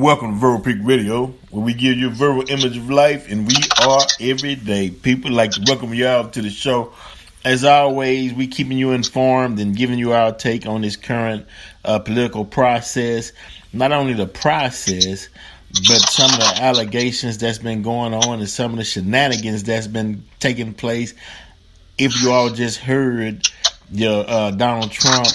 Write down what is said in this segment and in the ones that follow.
Welcome to Verbal Peak Radio, where we give you a verbal image of life, and we are everyday people. Like to welcome you out to the show. As always, we keeping you informed and giving you our take on this current political process. Not only the process, but some of the allegations that's been going on and some of the shenanigans that's been taking place. If you all just heard Donald Trump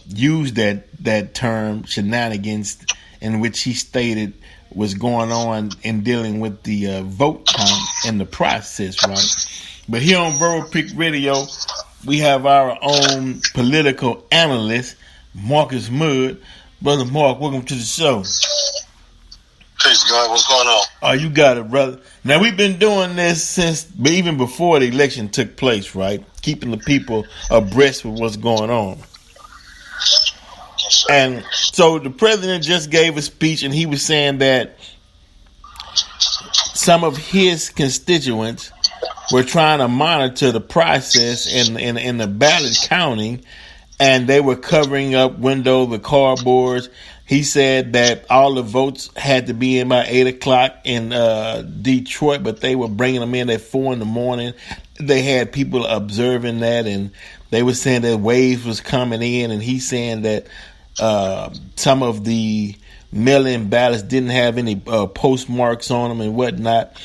use that term shenanigans, in which he stated was going on in dealing with the vote count and the process, right? But here on Verbal Peak Radio, we have our own political analyst, Marcus Muhd. Brother Mark, welcome to the show. Peace, God. What's going on? Oh, you got it, brother. Now, we've been doing this since even before the election took place, right? Keeping the people abreast with what's going on. And so the president just gave a speech, and he was saying that some of his constituents were trying to monitor the process in the ballot counting, and they were covering up windows with cardboards. He said that all the votes had to be in by 8 o'clock in Detroit, but they were bringing them in at 4 in the morning. They had people observing that, and they were saying that waves was coming in, and he's saying that some of the mail-in ballots didn't have any postmarks on them and whatnot.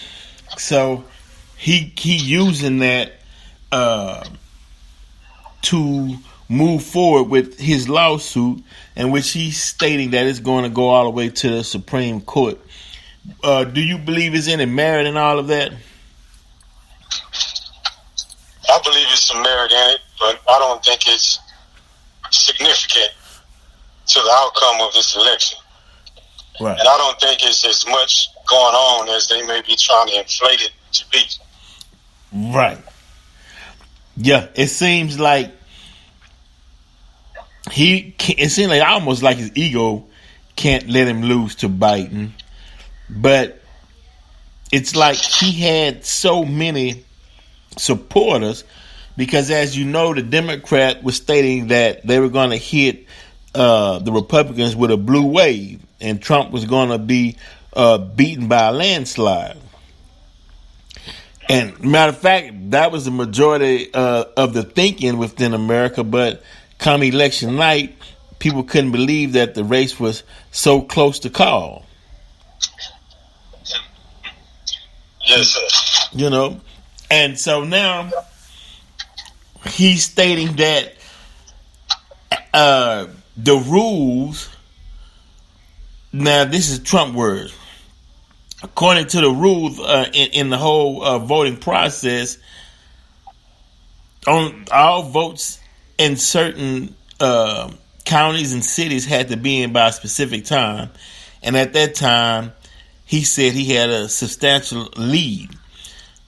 So he using that to move forward with his lawsuit, in which he's stating that it's going to go all the way to the Supreme Court. Do you believe there's any merit in all of that? I believe it's some merit in it, but I don't think it's significant to the outcome of this election. Right. And I don't think it's as much going on as they may be trying to inflate it to be. Right. Yeah, it seems like it seems like almost like his ego can't let him lose to Biden. But it's like he had so many supporters because, as you know, the Democrat was stating that they were going to hit the Republicans with a blue wave, and Trump was going to be beaten by a landslide. And matter of fact, that was the majority of the thinking within America. But come election night, people couldn't believe that the race was so close to call. Yes, sir. You know, and so now he's stating that the rules. Now, this is Trump words. According to the rules in the whole voting process, on all votes in certain counties and cities had to be in by a specific time, and at that time, he said he had a substantial lead.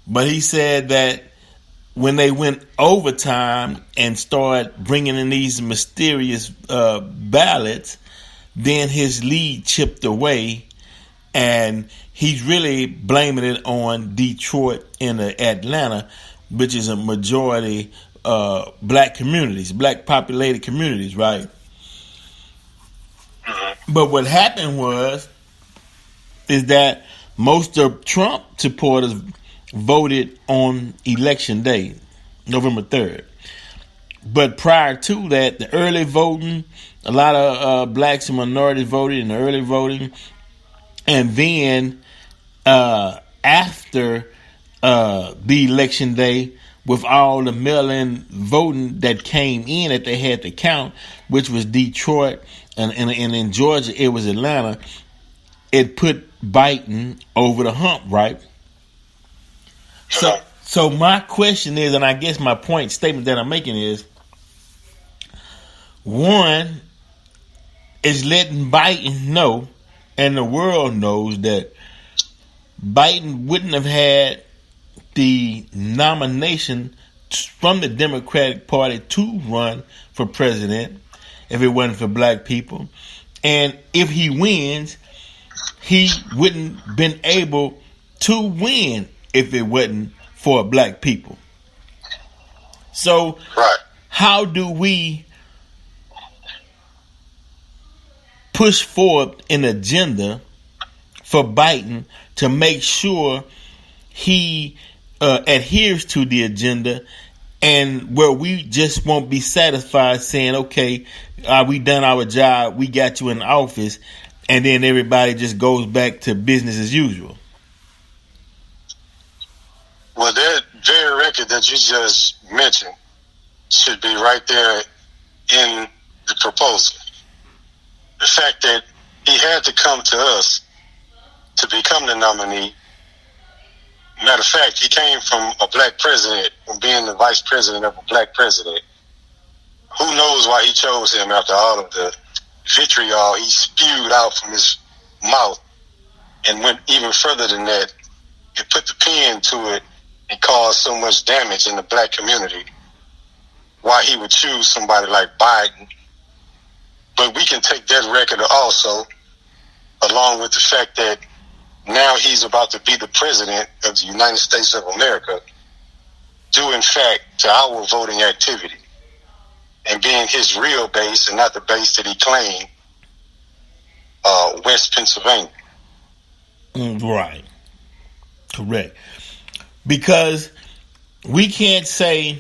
But he said that when they went overtime and started bringing in these mysterious ballots, then his lead chipped away, and he's really blaming it on Detroit and Atlanta, which is a majority black communities, black populated communities, right? Mm-hmm. But what happened is that most of Trump supporters voted on election day, November 3rd. But prior to that, the early voting, a lot of blacks and minorities voted in the early voting. And then after the election day, with all the mail-in voting that came in that they had to count, which was Detroit, and in Georgia it was Atlanta, it put Biden over the hump, right? So my question is, and I guess my statement that I'm making is, one is letting Biden know, and the world knows, that Biden wouldn't have had the nomination from the Democratic Party to run for president if it wasn't for black people. And if he wins, he wouldn't been able to win if it wasn't for black people. So, how do we push forward an agenda for Biden to make sure he adheres to the agenda, and where we just won't be satisfied saying, okay, we done our job, we got you in office, and then everybody just goes back to business as usual. Well, that very record that you just mentioned should be right there in the proposal. The fact that he had to come to us to become the nominee. Matter of fact, he came from a black president, from being the vice president of a black president. Who knows why he chose him after all of the vitriol he spewed out from his mouth, and went even further than that. He put the pen to it and caused so much damage in the black community. Why he would choose somebody like Biden. But we can take that record also, along with the fact that now he's about to be the president of the United States of America, due in fact to our voting activity and being his real base and not the base that he claimed, West Pennsylvania. Right. Correct. Because we can't say,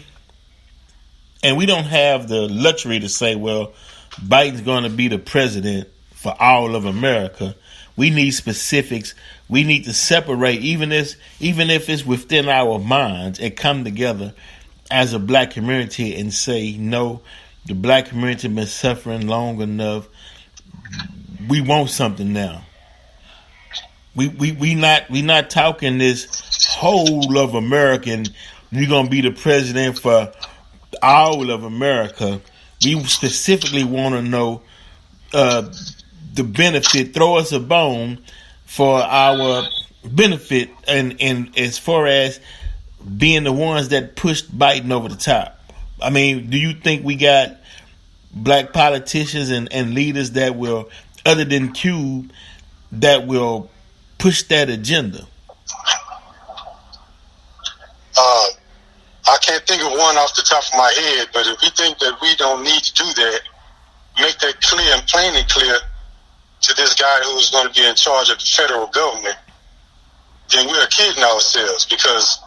and we don't have the luxury to say, well, Biden's going to be the president for all of America. We need specifics. We need to separate, even if it's within our minds, and come together as a black community and say, no, the black community has been suffering long enough. We want something now. We not talking this whole of America and you're gonna be the president for all of America. We specifically want to know the benefit. Throw us a bone for our benefit, and as far as being the ones that pushed Biden over the top. I mean, do you think we got black politicians and leaders that will, other than Cube, that will push that agenda? I can't think of one off the top of my head, but if we think that we don't need to do that, make that clear and plain and clear to this guy who's going to be in charge of the federal government, then we're kidding ourselves, because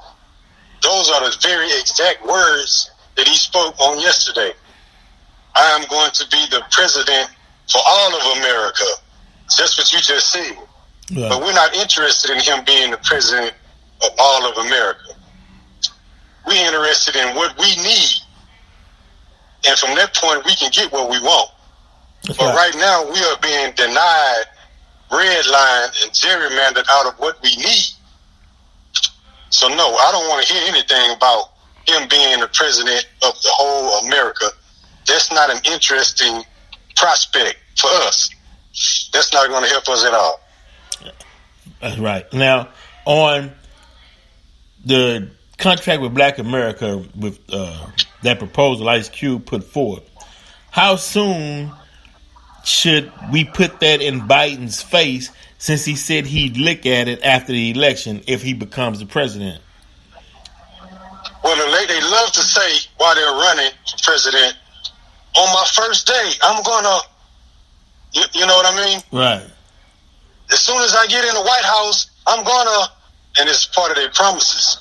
those are the very exact words that he spoke on yesterday. I am going to be the president for all of America. That's what you just said. Yeah. But we're not interested in him being the president of all of America. We're interested in what we need. And from that point, we can get what we want. That's but right now, we are being denied, redlined, and gerrymandered out of what we need. So, no, I don't want to hear anything about him being the president of the whole America. That's not an interesting prospect for us. That's not going to help us at all. That's right. Now, on the contract with Black America, with that proposal Ice Cube put forward, how soon should we put that in Biden's face, since he said he'd look at it after the election if he becomes the president? Well, they love to say while they're running for president, on my first day, I'm going to, you know what I mean? Right. As soon as I get in the White House, I'm going to, and it's part of their promises.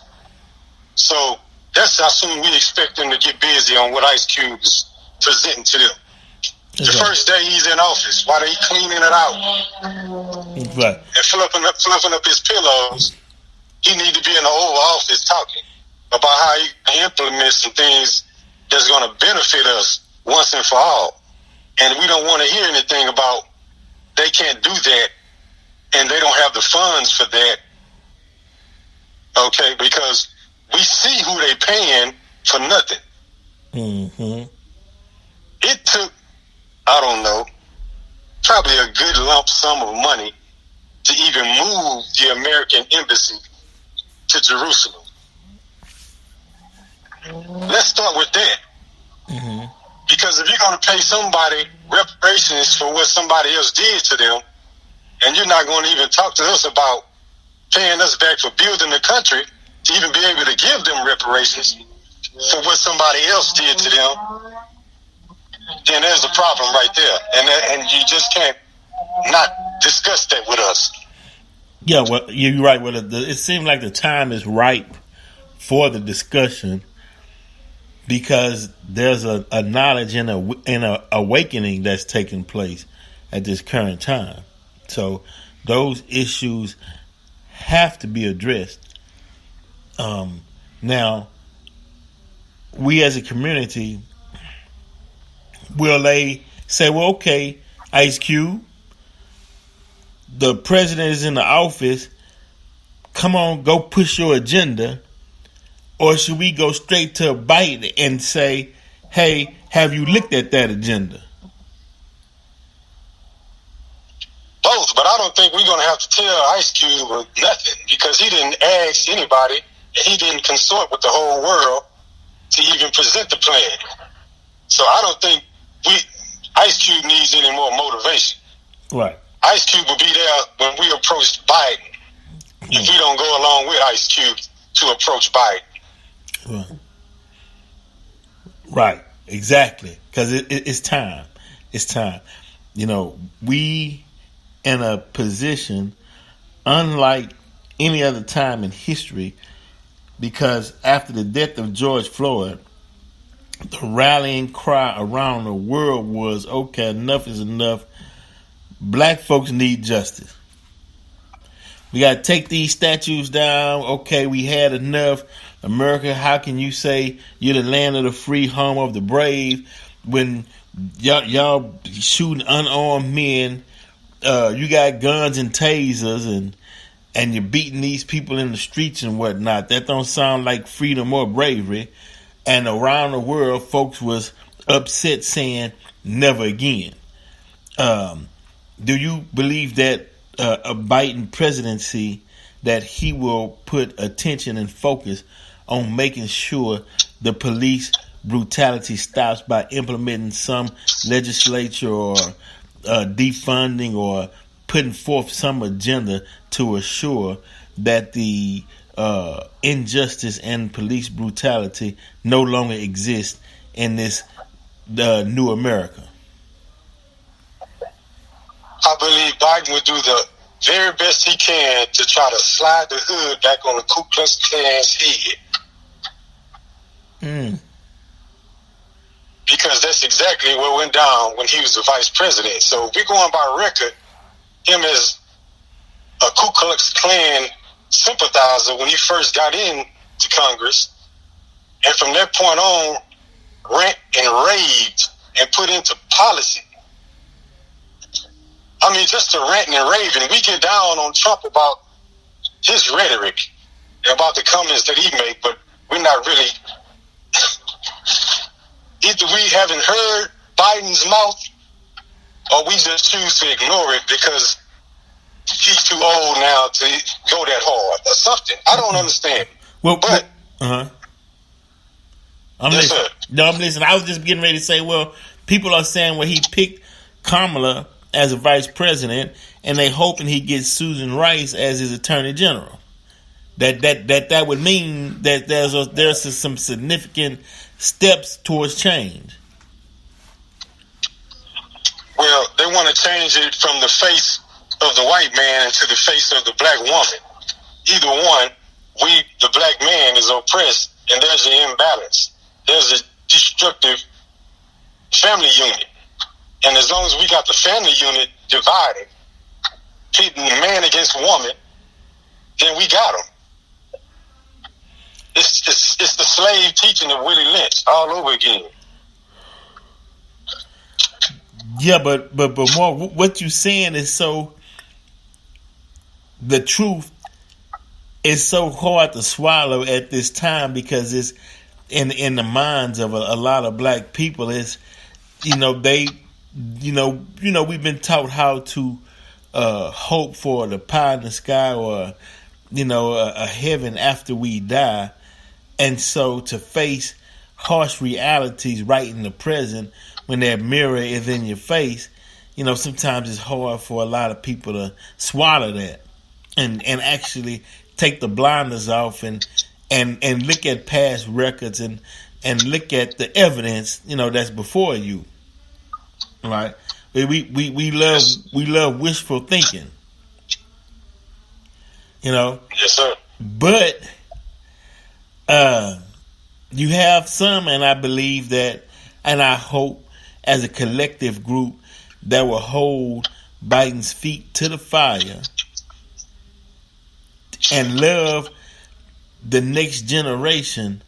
So that's how soon we expect them to get busy on what Ice Cube is presenting to them. The first day he's in office, while they cleaning it out right. and fluffing up his pillows, he need to be in the Oval Office talking about how he can implement some things that's going to benefit us once and for all. And we don't want to hear anything about they can't do that and they don't have the funds for that. Okay, because we see who they paying for nothing. Mm-hmm. It took, I don't know, probably a good lump sum of money to even move the American embassy to Jerusalem. Let's start with that. Mm-hmm. Because if you're going to pay somebody reparations for what somebody else did to them, and you're not going to even talk to us about paying us back for building the country to even be able to give them reparations for what somebody else did to them, then there's a problem right there. And you just can't Yeah, well, you're right. Well, it seems like the time is ripe for the discussion because there's a knowledge and a awakening that's taking place at this current time. So those issues have to be addressed. Now, we as a community, will they say, well, okay, Ice Cube, the president is in the office, come on, go push your agenda? Or should we go straight to Biden and say, hey, have you looked at that agenda? Both, but I don't think we're going to have to tell Ice Cube nothing because he didn't ask anybody and he didn't consort with the whole world to even present the plan. So I don't think Ice Cube needs any more motivation. Right. Ice Cube will be there when we approach Biden if we don't go along with Ice Cube to approach Biden. Right, exactly. Because it's time. It's time. You know, we in a position unlike any other time in history because after the death of George Floyd, the rallying cry around the world was, okay, enough is enough. Black folks need justice. We got to take these statues down. Okay, we had enough. America, how can you say you're the land of the free, home of the brave, when y'all shooting unarmed men? You got guns and tasers, and you're beating these people in the streets and whatnot. That don't sound like freedom or bravery. And around the world, folks was upset, saying never again. Do you believe that a Biden presidency, that he will put attention and focus on making sure the police brutality stops by implementing some legislature or defunding or putting forth some agenda to assure that the injustice and police brutality no longer exists in this new America? I believe Biden would do the very best he can to try to slide the hood back on the Ku Klux Klan's head. Because that's exactly what went down when he was the vice president. So if we're going by record, him as a Ku Klux Klan sympathizer when he first got in to Congress, and from that point on, rant and raved and put into policy. I mean, just to rant and rave, and we get down on Trump about his rhetoric and about the comments that he made, but we're not really. Either we haven't heard Biden's mouth, or we just choose to ignore it because he's too old now to go that hard or something. I don't understand. Well, but I'm yes, listening. sir. No, I'm listening. I was just getting ready to say, well, people are saying, well, he picked Kamala as a vice president, and they hoping he gets Susan Rice as his attorney general. That would mean that there's some significant steps towards change. Well, they want to change it from the face of the white man into the face of the black woman. Either one, the black man is oppressed, and there's an imbalance. There's a destructive family unit. And as long as we got the family unit divided, pitting man against woman, then we got them. It's the slave teaching of Willie Lynch all over again. Yeah, but more, what you're saying is so. The truth is so hard to swallow at this time because it's in the minds of a lot of black people. Is they. We've been taught how to hope for the pie in the sky or, a heaven after we die. And so to face harsh realities right in the present when that mirror is in your face, sometimes it's hard for a lot of people to swallow that and actually take the blinders off and look at past records and look at the evidence, that's before you. Right, we love wishful thinking. You know, Yes, sir. but you have some, and I believe that, and I hope, as a collective group, that will hold Biden's feet to the fire and love the next generation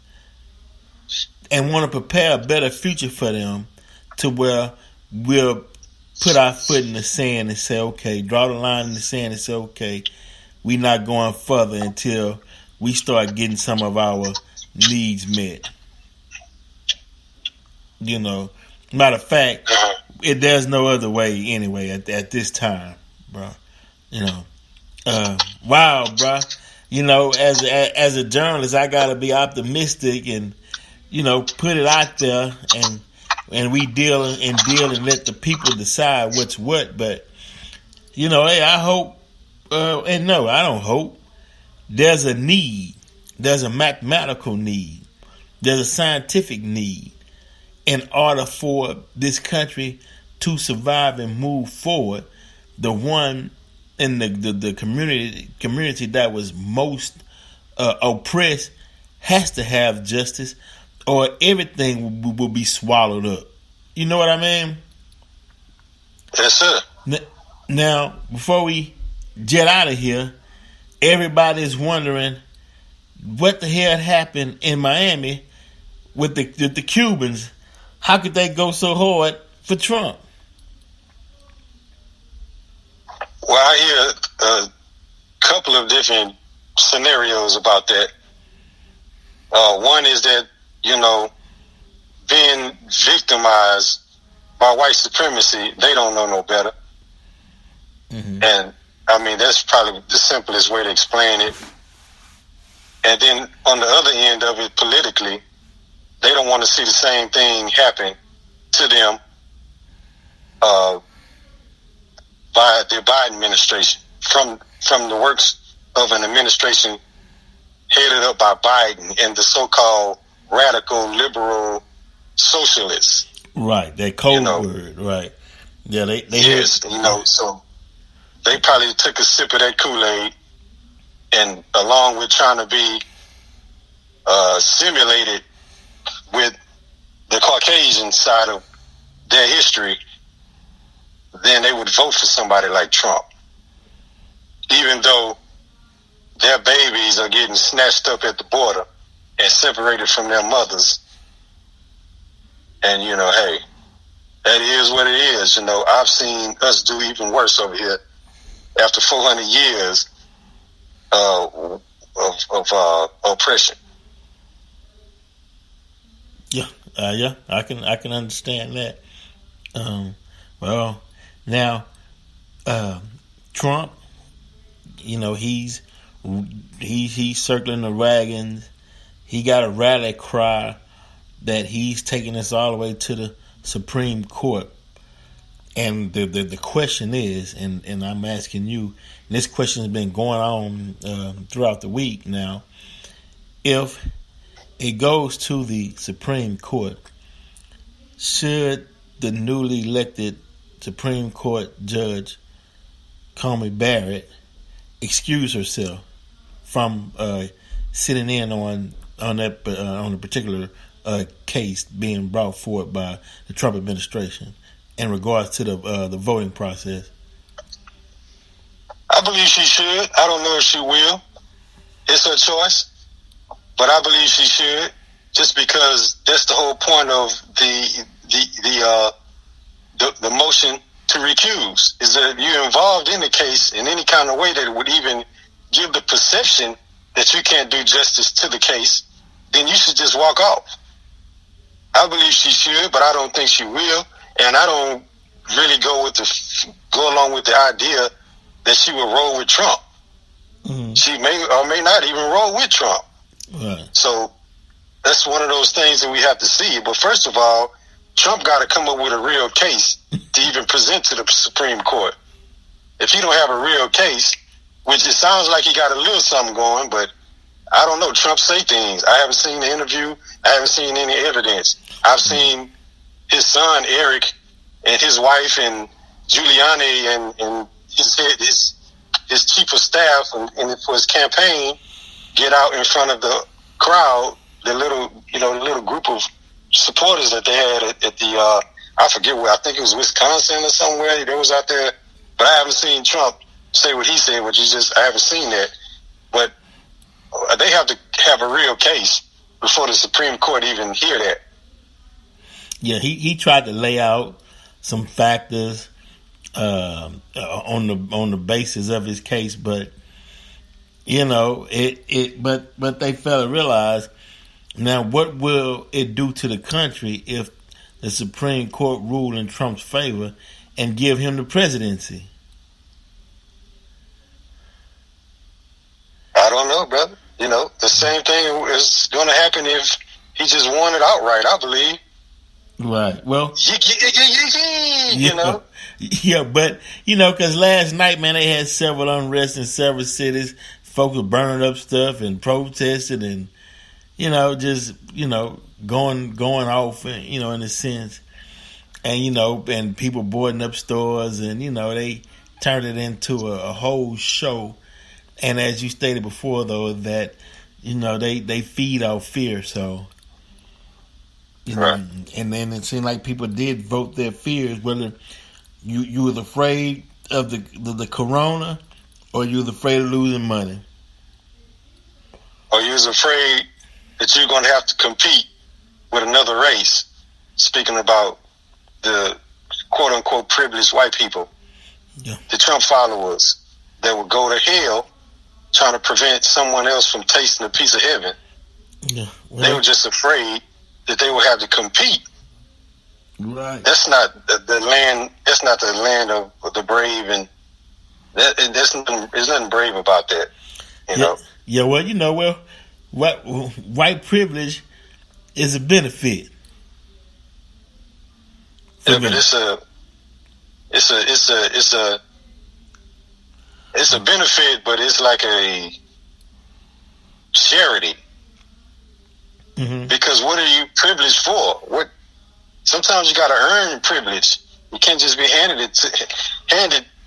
and want to prepare a better future for them, to where we'll put our foot in the sand and say, okay, draw the line in the sand and say, okay, we're not going further until we start getting some of our needs met. You know, matter of fact, there's no other way anyway at this time, bro. You know, wow, bro. You know, as a journalist, I gotta be optimistic and, you know, put it out there, and we deal and let the people decide what's what. But, you know, hey, I hope, and no, I don't hope. There's a need. There's a mathematical need. There's a scientific need in order for this country to survive and move forward. The one in the community that was most oppressed has to have justice, or everything will be swallowed up. You know what I mean? Yes, sir. Now, before we jet out of here, everybody's wondering what the hell happened in Miami with the Cubans. How could they go so hard for Trump? Well, I hear a couple of different scenarios about that. One is that, you know, being victimized by white supremacy, they don't know no better. Mm-hmm. And, I mean, that's probably the simplest way to explain it. And then on the other end of it, politically, they don't want to see the same thing happen to them by the Biden administration, from the works of an administration headed up by Biden and the so-called radical liberal socialists. Right, that code word, right. Yeah, they yes, you know, so they probably took a sip of that Kool-Aid, and along with trying to be simulated with the Caucasian side of their history, then they would vote for somebody like Trump. Even though their babies are getting snatched up at the border and separated from their mothers. And, you know, hey, that is what it is. You know, I've seen us do even worse over here after 400 years of oppression. Yeah, I can understand that. Well, now Trump, you know, he's circling the wagons. He got a rally cry that he's taking us all the way to the Supreme Court. And the question is, and I'm asking you, and this question has been going on throughout the week now, if it goes to the Supreme Court, should the newly elected Supreme Court Judge Comey Barrett excuse herself from sitting in on a particular case being brought forward by the Trump administration in regards to the voting process? I believe she should. I don't know if she will. It's her choice, but I believe she should, just because that's the whole point of the motion to recuse, is that you're involved in the case in any kind of way that would even give the perception that you can't do justice to the case, then you should just walk off. I believe she should, but I don't think she will, and I don't really go along with the idea that she will roll with Trump. Mm-hmm. She may or may not even roll with Trump. Right. So that's one of those things that we have to see. But first of all, Trump got to come up with a real case to even present to the Supreme Court. If he don't have a real case, which it sounds like he got a little something going, but I don't know. Trump say things. I haven't seen the interview. I haven't seen any evidence. I've seen his son Eric and his wife and Giuliani and his his chief of staff and for his campaign get out in front of the crowd, the little group of supporters that they had at the I forget where, I think it was Wisconsin or somewhere. They was out there, but I haven't seen Trump say what he said, I haven't seen that. But they have to have a real case before the Supreme Court even hear that. Yeah, he tried to lay out some factors on the basis of his case, but but they failed to realize now what will it do to the country if the Supreme Court rule in Trump's favor and give him the presidency? I don't know, brother. The same thing is going to happen if he just won it outright, I believe. Right. Well, Yeah, but because last night, man, they had several unrest in several cities. Folks were burning up stuff and protesting, and going off, in a sense, and and people boarding up stores, and they turned it into a whole show. And as you stated before, though, that they feed off fear, so. Right. And then it seemed like people did vote their fears, whether you was afraid of the corona or you was afraid of losing money. Or you was afraid that you're going to have to compete with another race, speaking about the quote-unquote privileged white people, the Trump followers that would go to hell trying to prevent someone else from tasting a piece of heaven. Yeah. Well, they were just afraid that they would have to compete. Right. That's not the land. That's not the land of the brave, and there's nothing brave about that. Yeah. Well, white privilege is a benefit. Yeah, but it's a benefit, but it's like a charity. Mm-hmm. Because what are you privileged for? Sometimes you got to earn privilege. You can't just be handed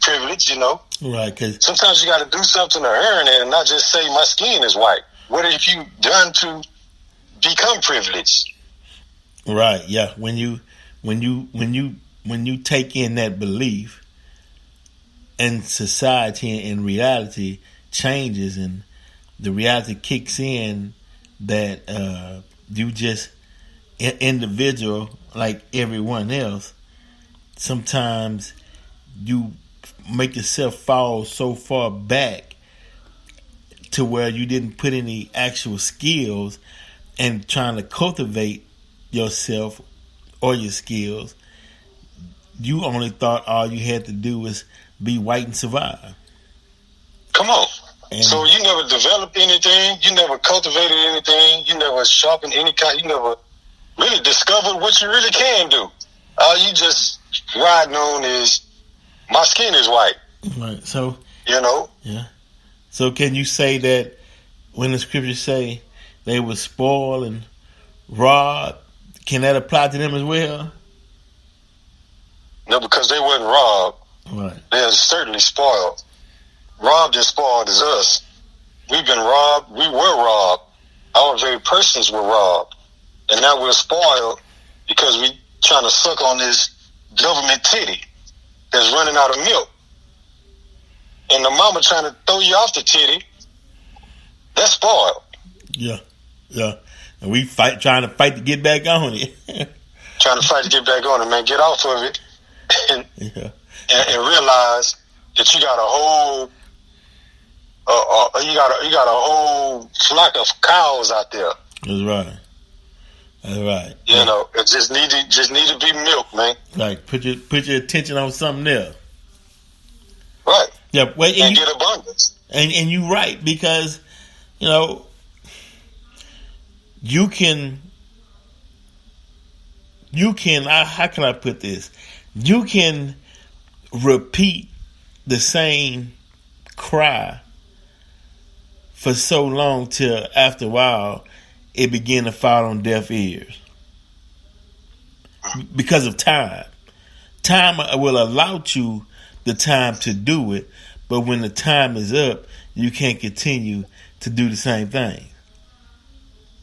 privilege, Right. Cause sometimes you got to do something to earn it, and not just say my skin is white. What have you done to become privileged? Right. Yeah. When you take in that belief, and society and reality changes, and the reality kicks in that you just individual like everyone else. Sometimes you make yourself fall so far back to where you didn't put any actual skills and trying to cultivate yourself or your skills. You only thought all you had to do was be white and survive. Come on. So you never developed anything, you never cultivated anything, you never sharpened any kind, you never really discovered what you really can do. All you just riding on is my skin is white. Right. So Yeah. So can you say that when the scriptures say they were spoiled and robbed, can that apply to them as well? No, because they wasn't robbed. Right. They're certainly spoiled. Robbed and spoiled is us. We've been robbed. We were robbed. Our very persons were robbed. And now we're spoiled because we trying to suck on this government titty that's running out of milk. And the mama trying to throw you off the titty, that's spoiled. Yeah. And we trying to fight to get back on it. Trying to fight to get back on it, man. Get off of it and realize that you got a whole you got a whole flock of cows out there. That's right. It just need to be milk, man. Like put your attention on something else. Right. Yeah. Well, and get abundance. And you're right, because you can how can I put this? You can repeat the same cry for so long till after a while it begin to fall on deaf ears because of time. Time will allow you the time to do it, But when the time is up, you can't continue to do the same thing.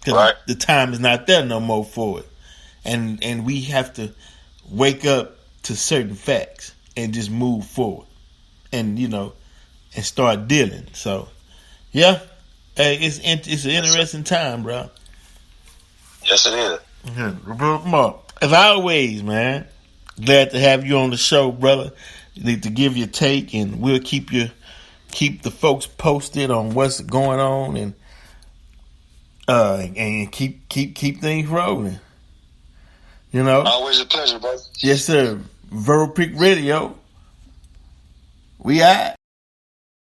Because the time is not there no more for it. And we have to wake up to certain facts and just move forward. And, and start dealing. So, yeah. Hey, it's an interesting time, bro. Yes, it is. Yeah. As always, man, glad to have you on the show, brother. To give your take, and we'll keep the folks posted on what's going on, and keep things rolling. Always a pleasure, brother. Yes, sir. Vero Peak Radio. We out.